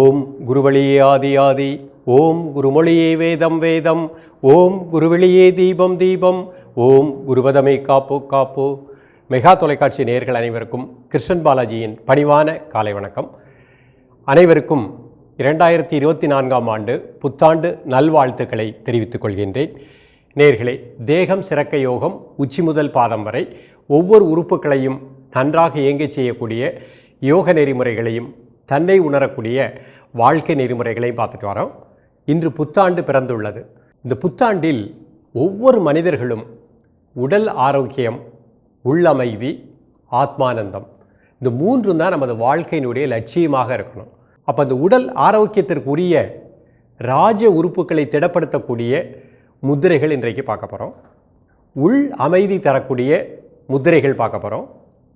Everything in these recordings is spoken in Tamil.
ஓம் குருவழியே ஆதி ஆதி, ஓம் குருமொழியே வேதம் வேதம், ஓம் குருவெளியே தீபம் தீபம், ஓம் குருபதமே காப்பு காப்பு. மெகா தொலைக்காட்சி நேயர்கள் அனைவருக்கும் கிருஷ்ணன் பாலாஜியின் பணிவான காலை வணக்கம். அனைவருக்கும் 2024ஆம் ஆண்டு புத்தாண்டு நல்வாழ்த்துக்களை தெரிவித்துக் கொள்கின்றேன். நேயர்களே, தேகம் சிறக்க யோகம் உச்சி முதல் பாதம் வரை ஒவ்வொரு உறுப்புகளையும் நன்றாக இயங்கச் செய்யக்கூடிய யோக நெறிமுறைகளையும் தன்னை உணரக்கூடிய வாழ்க்கை நெறிமுறைகளையும் பார்த்துட்டு வரோம். இன்று புத்தாண்டு பிறந்துள்ளது. இந்த புத்தாண்டில் ஒவ்வொரு மனிதர்களும் உடல் ஆரோக்கியம், உள்ளமைதி, ஆத்மானந்தம், இந்த மூன்றும் தான் நமது வாழ்க்கையினுடைய லட்சியமாக இருக்கணும். அப்போ அந்த உடல் ஆரோக்கியத்திற்குரிய ராஜ உறுப்புகளை திடப்படுத்தக்கூடிய முத்திரைகள் இன்றைக்கு பார்க்க போகிறோம். உள் அமைதி தரக்கூடிய முத்திரைகள் பார்க்க போகிறோம்.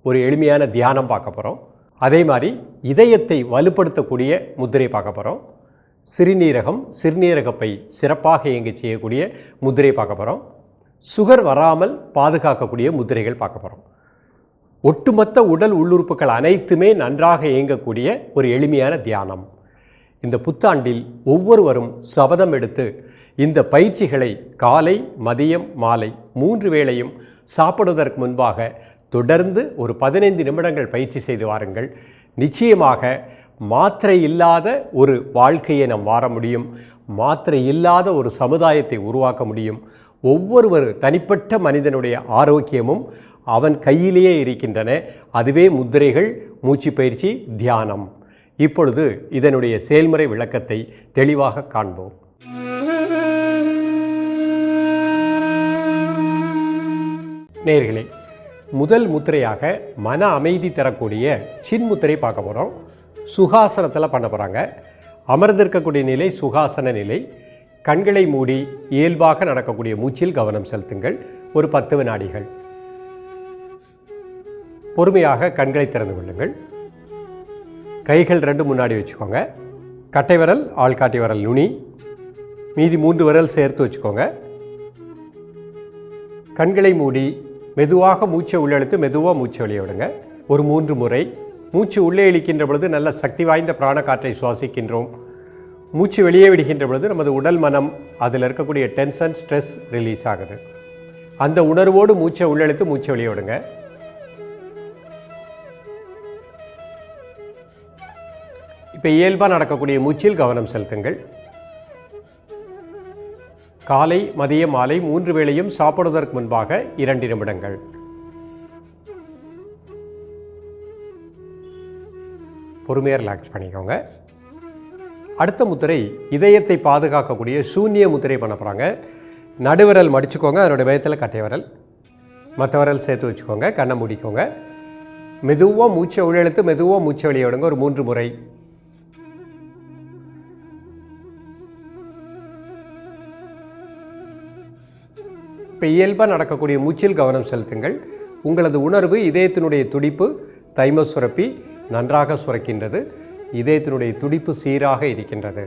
ஒரு எளிமையான தியானம் பார்க்க போகிறோம். அதே மாதிரி இதயத்தை வலுப்படுத்தக்கூடிய முத்திரை பார்க்க போகிறோம். சிறுநீரகம், சிறுநீரகப்பை சிறப்பாக இயங்க செய்யக்கூடிய முத்திரை பார்க்க போகிறோம். சுகர் வராமல் பாதுகாக்கக்கூடிய முத்திரைகள் பார்க்க போகிறோம். ஒட்டுமொத்த உடல் உள்ளுறுப்புகள் அனைத்துமே நன்றாக இயங்கக்கூடிய ஒரு எளிமையான தியானம். இந்த புத்தாண்டில் ஒவ்வொருவரும் சபதம் எடுத்து இந்த பயிற்சிகளை காலை, மதியம், மாலை 3 வேளையும் சாப்பிடுவதற்கு முன்பாக தொடர்ந்து ஒரு 15 நிமிடங்கள் பயிற்சி செய்து வாருங்கள். நிச்சயமாக மாத்திரை இல்லாத ஒரு வாழ்க்கையை நாம் வாழ முடியும். மாத்திரை இல்லாத ஒரு சமுதாயத்தை உருவாக்க முடியும். ஒவ்வொரு தனிப்பட்ட மனிதனுடைய ஆரோக்கியமும் அவன் கையிலேயே இருக்கின்றன. அதுவே முத்திரைகள், மூச்சு பயிற்சி, தியானம். இப்பொழுது இதனுடைய செயல்முறை விளக்கத்தை தெளிவாக காண்போம். நேயர்களே, முதல் முத்திரையாக மன அமைதி தரக்கூடிய சின்முத்திரை பார்க்க போகிறோம். சுகாசனத்தில் பண்ண போகிறாங்க. அமர்ந்திருக்கக்கூடிய நிலை சுகாசன நிலை. கண்களை மூடி இயல்பாக நடக்கக்கூடிய மூச்சில் கவனம் செலுத்துங்கள். ஒரு 10 வினாடிகள். பொறுமையாக கண்களை திறந்து கொள்ளுங்கள். கைகள் 2 முன்னாடி வச்சுக்கோங்க. கட்டை விரல், ஆள்காட்டி விரல் நுனி, மீதி 3 விரல் சேர்த்து வச்சுக்கோங்க. கண்களை மூடி மெதுவாக மூச்சை உள்ளெழுத்து மெதுவாக மூச்சை வெளியே விடுங்க. ஒரு 3 முறை. மூச்சு உள்ளே இழுக்கின்ற பொழுது நல்ல சக்தி வாய்ந்த பிராண காற்றை சுவாசிக்கின்றோம். மூச்சு வெளியே விடுகின்ற பொழுது நமது உடல் மனம் அதில் இருக்கக்கூடிய டென்ஷன், ஸ்ட்ரெஸ் ரிலீஸ் ஆகுது. அந்த உணர்வோடு மூச்சை உள்ளெழுத்து மூச்சை வெளியே விடுங்க. இப்போ இயல்பாக நடக்கக்கூடிய மூச்சில் கவனம் செலுத்துங்கள். காலை, மதியம், மாலை 3 வேளையும் சாப்பிடுவதற்கு முன்பாக 2 நிமிடங்கள். பொறுமையாக ரிலாக்ஸ் பண்ணிக்கோங்க. அடுத்த முத்திரை இதயத்தை பாதுகாக்கக்கூடிய சூன்ய முத்திரை பண்ண போகிறாங்க. நடுவிரல் மடிச்சுக்கோங்க. அதனுடைய பயத்தில் கட்டை விரல், மற்ற விரல் சேர்த்து வச்சுக்கோங்க. கண்ணை மூடிக்கோங்க. மெதுவாக மூச்சை உள்ளெழுத்து மெதுவாக மூச்சை வெளியே விடுங்க. ஒரு 3 முறை. இப்போ இயல்பாக நடக்கக்கூடிய மூச்சில் கவனம் செலுத்துங்கள். உங்களது உணர்வு, இதயத்தினுடைய துடிப்பு, தைமஸ் சுரப்பி நன்றாக சுரக்கின்றது. இதயத்தினுடைய துடிப்பு சீராக இருக்கின்றது.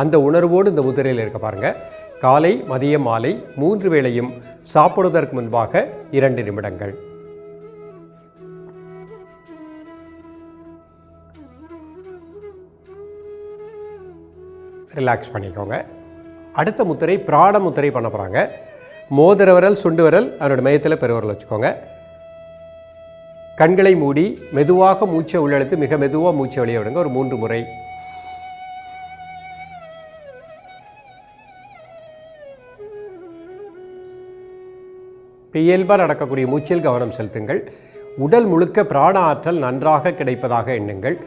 அந்த உணர்வோடு இந்த முதிரையில் இருக்க பாருங்கள். காலை, மதியம், மாலை 3 வேளையும் சாப்பிடுவதற்கு முன்பாக 2 நிமிடங்கள். ரிலாக்ஸ் பண்ணிக்கோங்க. அடுத்த முத்திரை பிராண முத்திரை பண்ண போகிறாங்க. மோதிர விரல், சுண்டு விரல் அதனோட மையத்தில் பெருவிரல் வச்சுக்கோங்க. கண்களை மூடி மெதுவாக மூச்சை உள்ளெழுத்து மிக மெதுவாக மூச்சை வெளியே விடுங்க. ஒரு 3 முறை. இயல்பாக நடக்கக்கூடிய மூச்சில் கவனம் செலுத்துங்கள். உடல் முழுக்க பிராண ஆற்றல் நன்றாக கிடைப்பதாக எண்ணுங்கள்.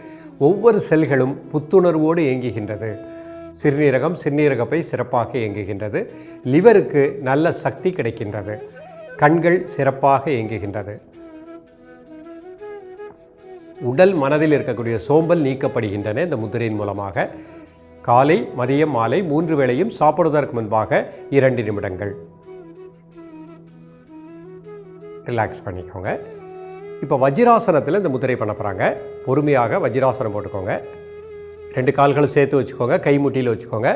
ஒவ்வொரு செல்களும் புத்துணர்வோடு இயங்குகின்றது. சிறுநீரகம், சிறுநீரகப்பை சிறப்பாக இயங்குகின்றது. லிவருக்கு நல்ல சக்தி கிடைக்கின்றது. கண்கள் சிறப்பாக இயங்குகின்றது. உடல் மனதில் இருக்கக்கூடிய சோம்பல் நீக்கப்படுகின்றன இந்த முத்திரையின் மூலமாக. காலை, மதியம், மாலை 3 வேளையும் சாப்பிடுவதற்கு முன்பாக 2 நிமிடங்கள். ரிலாக்ஸ் பண்ணிக்கோங்க. இப்போ வஜ்ராசனத்தில் இந்த முத்திரை பண்ண போகிறாங்க. பொறுமையாக வஜ்ராசனம் போட்டுக்கோங்க. 2 கால்களும் சேர்த்து வச்சுக்கோங்க. கை முட்டியில் வச்சுக்கோங்க.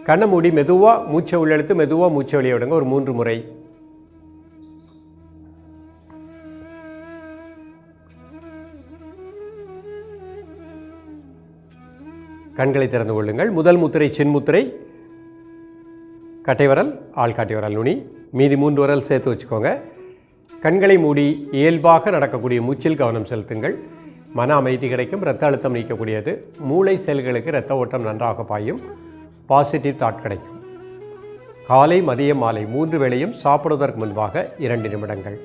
கண்ணை மூடி மெதுவாக மூச்சை உள்ளெழுத்து மெதுவாக மூச்சை வெளியே விடுங்க ஒரு 3 முறை. கண்களை திறந்து கொள்ளுங்கள். முதல் முத்திரை சின்முத்திரை, கட்டை விரல், ஆள்காட்டி விரல் நுனி, மீதி 3 விரல் சேர்த்து வச்சுக்கோங்க. கண்களை மூடி இயல்பாக நடக்கக்கூடிய மூச்சில் கவனம் செலுத்துங்கள். மன அமைதி கிடைக்கும். இரத்த அழுத்தம் நீக்கக்கூடியது. மூளை செல்களுக்கு இரத்த ஓட்டம் நன்றாக பாயும். பாசிட்டிவ் தாட் கிடைக்கும். காலை மதியம் மாலை 3 வேளையும் சாப்பிடுவதற்கு முன்பாக 2 நிமிடங்கள்.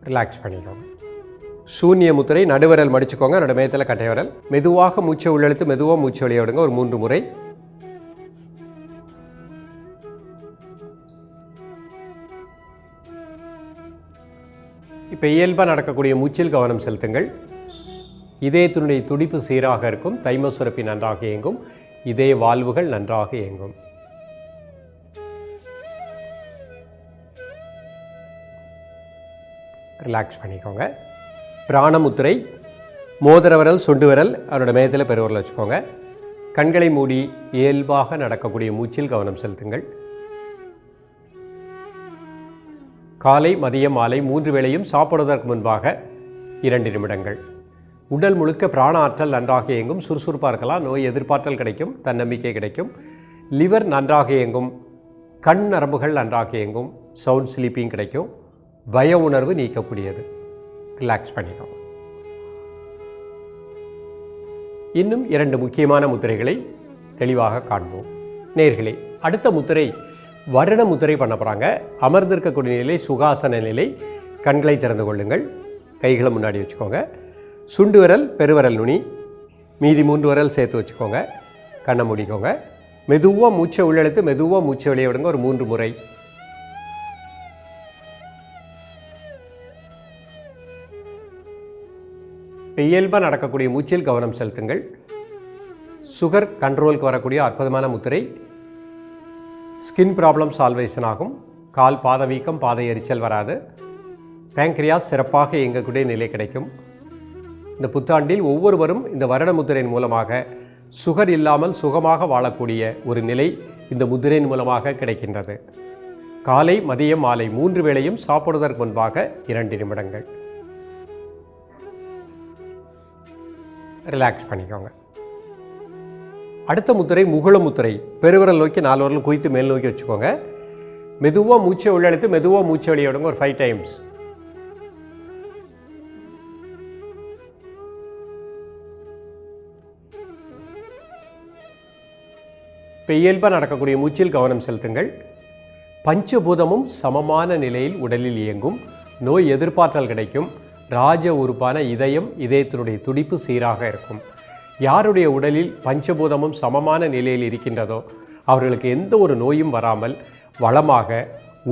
ரிலாக்ஸ் பண்ணிக்கோங்க. சூன்ய முத்திரை, நடுவிரல் மடிச்சுக்கோங்க. நடுமயத்தில் கட்டை விரல். மெதுவாக மூச்சை உள்ளெழுத்து மெதுவாக மூச்சை வெளியே விடுங்க ஒரு 3 முறை. இப்போ இயல்பாக நடக்கக்கூடிய மூச்சில் கவனம் செலுத்துங்கள். இதயத்தினுடைய துடிப்பு சீராக இருக்கும். தைம சுரப்பி நன்றாக இயங்கும். இதய வால்வுகள் நன்றாக இயங்கும். ரிலாக்ஸ் பண்ணிக்கோங்க. பிராணமுத்திரை, மோதிர விரல் சுண்டு விரல் அவரோட மேயத்தில் பெருவிரல் வச்சுக்கோங்க. கண்களை மூடி இயல்பாக நடக்கக்கூடிய மூச்சில் கவனம் செலுத்துங்கள். காலை மதியம் மாலை 3 வேளையும் சாப்பிடுவதற்கு முன்பாக 2 நிமிடங்கள். உடல் முழுக்க பிராண ஆற்றல் நன்றாக இயங்கும். சுறுசுறுப்பாக இருக்கலாம். நோய் எதிர்ப்பாற்றல் கிடைக்கும். தன்னம்பிக்கை கிடைக்கும். லிவர் நன்றாக இயங்கும். கண் நரம்புகள் நன்றாக இயங்கும். சவுண்ட் ஸ்லீப்பிங் கிடைக்கும். பய உணர்வு நீக்கக்கூடியது. ரிலாக்ஸ் பண்ணிக்கோங்க. இன்னும் 2 முக்கியமான முத்திரைகளை தெளிவாக காண்போம். நேர்களே, அடுத்த முத்திரை வருண முத்திரை பண்ண போகிறாங்க. அமர்ந்திருக்கக்கூடிய நிலை சுகாசன நிலை. கண்களை திறந்து கொள்ளுங்கள். கைகளை முன்னாடி வச்சுக்கோங்க. சுண்டு விரல் பெருவிரல் நுனி, மீதி 3 விரல் சேர்த்து வச்சுக்கோங்க. கண்ணை மூடிக்கோங்க. மெதுவாக மூச்சை உள்ளெழுத்து மெதுவாக மூச்சை வெளியே விடுங்க ஒரு 3 முறை. இயல்பாக நடக்கக்கூடிய மூச்சில் கவனம் செலுத்துங்கள். சுகர் கண்ட்ரோலுக்கு வரக்கூடிய அற்புதமான முத்திரை. ஸ்கின் ப்ராப்ளம் சால்வேஷன் ஆகும். கால் பாத வீக்கம் பாத எரிச்சல் வராது. பேங்க்ரியாஸ் சிறப்பாக இயங்கக்கூடிய நிலை கிடைக்கும். இந்த புத்தாண்டில் ஒவ்வொருவரும் இந்த வருட முத்திரையின் மூலமாக சுகர் இல்லாமல் சுகமாக வாழக்கூடிய ஒரு நிலை இந்த முத்திரையின் மூலமாக கிடைக்கின்றது. காலை மதியம் மாலை 3 வேளையும் சாப்பிடுவதற்கு முன்பாக 2 நிமிடங்கள். ரிலாக்ஸ் பண்ணிக்கோங்க. அடுத்த முத்திரை முகுள முத்திரை. பெருவிரல் நோக்கி 4 விரலும் குவித்து மேல் நோக்கி வச்சுக்கோங்க. மெதுவாக மூச்சை உள்ளெழுத்து மெதுவாக மூச்சை வெளியே விடுங்க ஒரு 5 டைம்ஸ். இப்போ இயல்பாக நடக்கக்கூடிய மூச்சில் கவனம் செலுத்துங்கள். பஞ்சபூதமும் சமமான நிலையில் உடலில் இயங்கும். நோய் எதிர்ப்பாற்றல் கிடைக்கும். ராஜ உறுப்பான இதயம், இதயத்தினுடைய துடிப்பு சீராக இருக்கும். யாருடைய உடலில் பஞ்சபூதமும் சமமான நிலையில் இருக்கின்றதோ அவர்களுக்கு எந்த ஒரு நோயும் வராமல் வளமாக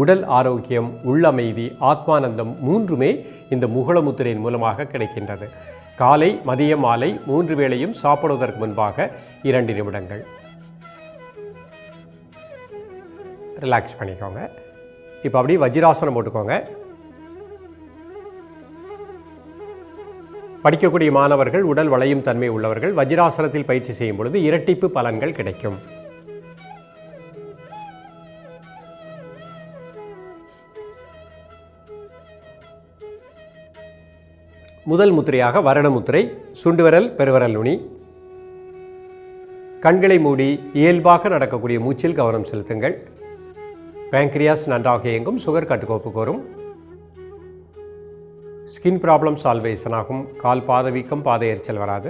உடல் ஆரோக்கியம், உள்ளமைதி, ஆத்மானந்தம் 3மே இந்த முகுள முத்திரையின் மூலமாக கிடைக்கின்றது. காலை மதியம் மாலை 3 வேளையும் சாப்பிடுவதற்கு முன்பாக 2 நிமிடங்கள். ரிலாக்ஸ் பண்ணிக்கோங்க. இப்போ அப்படியே வஜ்ராசனம் போட்டுக்கோங்க. படிக்கக்கூடிய மாணவர்கள், உடல் வளையும் தன்மை உள்ளவர்கள் வஜ்ராசனத்தில் பயிற்சி செய்யும் பொழுது இரட்டிப்பு பலன்கள் கிடைக்கும். முதல் முத்திரையாக வருண முத்திரை. சுண்டு விரல் பெருவிரல் நுனி. கண்களை மூடி இயல்பாக நடக்கக்கூடிய மூச்சில் கவனம் செலுத்துங்கள். பேங்க்ரியாஸ் நன்றாக இயங்கும். சுகர் கட்டுக்கோப்புக்கு வரும். ஸ்கின் ப்ராப்ளம் சால்வேஷன் ஆகும். கால் பாத வீக்கம் பாத எரிச்சல் வராது.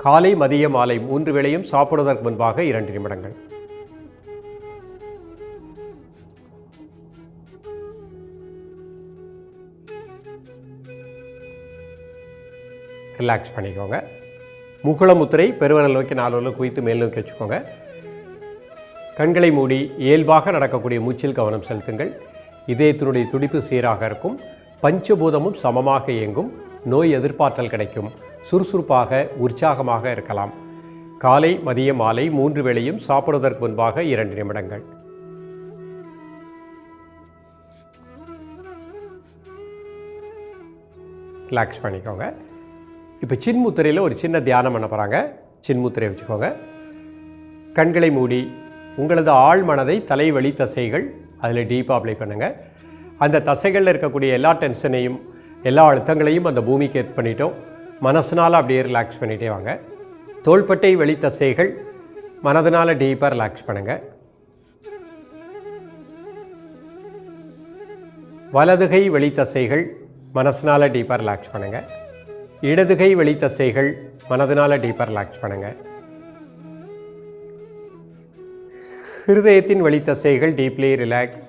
காலை மதியம் மாலை 3 வேளையும் சாப்பிடுவதற்கு முன்பாக 2 நிமிடங்கள். ரிலாக்ஸ் பண்ணிக்கோங்க. முகுள முத்திரை. பெருவிரல் நோக்கி 4 விரலும் குவித்து மேல் நோக்கி வச்சுக்கோங்க. கண்களை மூடி இயல்பாக நடக்கக்கூடிய மூச்சில் கவனம் செலுத்துங்கள். இதயத்தினுடைய துடிப்பு சீராக இருக்கும். பஞ்சபூதமும் சமமாக இயங்கும். நோய் எதிர்ப்பாற்றல் கிடைக்கும். சுறுசுறுப்பாக உற்சாகமாக இருக்கலாம். காலை மதியம் மாலை 3 வேளையும் சாப்பிடுவதற்கு முன்பாக 2 நிமிடங்கள். ரிலாக்ஸ் பண்ணிக்கோங்க. இப்போ சின்முத்திரையில் ஒரு சின்ன தியானம் பண்ண போகிறாங்க. சின்முத்திரை வச்சுக்கோங்க. கண்களை மூடி உங்களது ஆழ் மனதை தலைவலி தசைகள் அதில் டீப்பாக அப்ளை பண்ணுங்கள். அந்த தசைகளில் இருக்கக்கூடிய எல்லா டென்ஷனையும் எல்லா அழுத்தங்களையும் அந்த பூமிக்கு ஏற்ப பண்ணிட்டோம். மனசுனால் அப்படியே ரிலாக்ஸ் பண்ணிகிட்டே வாங்க. தோள்பட்டை வெளி தசைகள் மனதினால் டீப்பாக ரிலாக்ஸ் பண்ணுங்கள். வலதுகை வெளி தசைகள் மனசினால் டீப்பாக ரிலாக்ஸ் பண்ணுங்கள். இடதுகை வெளி தசைகள் மனதினால் டீப்பாக ரிலாக்ஸ் பண்ணுங்கள். ஹிருதயத்தின் வெளி தசைகள் டீப்லி ரிலாக்ஸ்.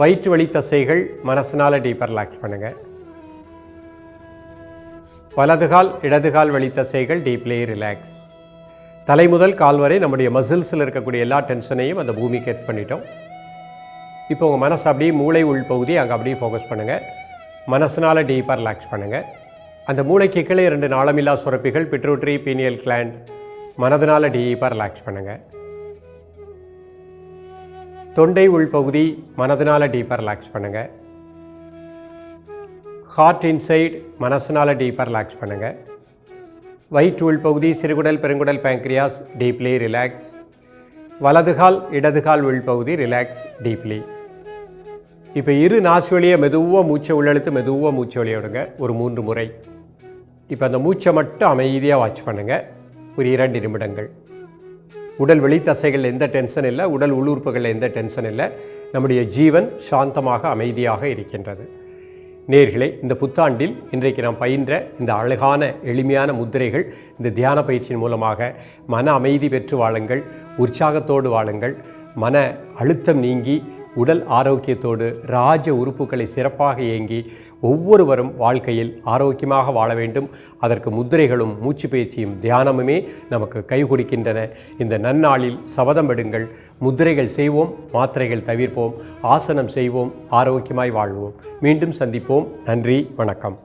வயிற்று வெளி தசைகள் மனசினால் டீப்பாக ரிலாக்ஸ் பண்ணுங்கள். வலதுகால் இடதுகால் வெளி தசைகள் டீப்லி ரிலாக்ஸ். தலை முதல் கால் வரை நம்முடைய மசில்ஸில் இருக்கக்கூடிய எல்லா டென்ஷனையும் அந்த பூமிக்கு ஏற்ப பண்ணிட்டோம். இப்போ உங்கள் மனசு அப்படியே மூளை உள் பகுதி அங்கே அப்படியே ஃபோக்கஸ் பண்ணுங்கள். மனசினால் டீப்பாக ரிலாக்ஸ் பண்ணுங்கள். அந்த மூளைக்கு கீழே 2 நாளமில்லா சுரப்பிகள் பிட்ரூட்டரி பீனியல் கிளாண்ட் மனதினால் டீப்பாக ரிலாக்ஸ் பண்ணுங்கள். தொண்டை உள்பகுதி மனதினால் டீப்பாக ரிலாக்ஸ் பண்ணுங்கள். ஹார்ட் இன்சைட் மனசினால் டீப்பாக ரிலாக்ஸ் பண்ணுங்கள். வயிற்று உள்பகுதி சிறுகுடல் பெருங்குடல் பேங்க்ரியாஸ் டீப்லி ரிலாக்ஸ். வலதுகால் இடதுகால் உள்பகுதி ரிலாக்ஸ் டீப்லி. இப்போ இரு நாசி வழியை மெதுவாக மூச்சை உள்ளெழுத்து மெதுவாக மூச்சை வழியை விடுங்க ஒரு 3 முறை. இப்போ அந்த மூச்சை மட்டும் அமைதியாக வாட்ச் பண்ணுங்கள் ஒரு 2 நிமிடங்கள். உடல் வெளி தசைகள் எந்த டென்ஷன் இல்லை, உடல் உள்ளுறுப்புகளில் எந்த டென்ஷன் இல்லை. நம்முடைய ஜீவன் சாந்தமாக அமைதியாக இருக்கின்றது. நேயர்களே, இந்த புத்தாண்டில் இன்றைக்கு நாம் பயின்ற இந்த அழகான எளிமையான முத்திரைகள் இந்த தியான பயிற்சியின் மூலமாக மன அமைதி பெற்று வாழுங்கள், உற்சாகத்தோடு வாழுங்கள், மன அழுத்தம் நீங்கி உடல் ஆரோக்கியத்தோடு ராஜ உறுப்புகளை சிறப்பாக இயங்கி ஒவ்வொருவரும் வாழ்க்கையில் ஆரோக்கியமாக வாழ வேண்டும். அதற்கு முத்திரைகளும் மூச்சு பயிற்சியும் தியானமுமே நமக்கு கை கொடுக்கின்றன. இந்த நன்னாளில் சபதம் எடுங்கள். முத்திரைகள் செய்வோம், மாத்திரைகள் தவிர்ப்போம், ஆசனம் செய்வோம், ஆரோக்கியமாய் வாழ்வோம். மீண்டும் சந்திப்போம். நன்றி, வணக்கம்.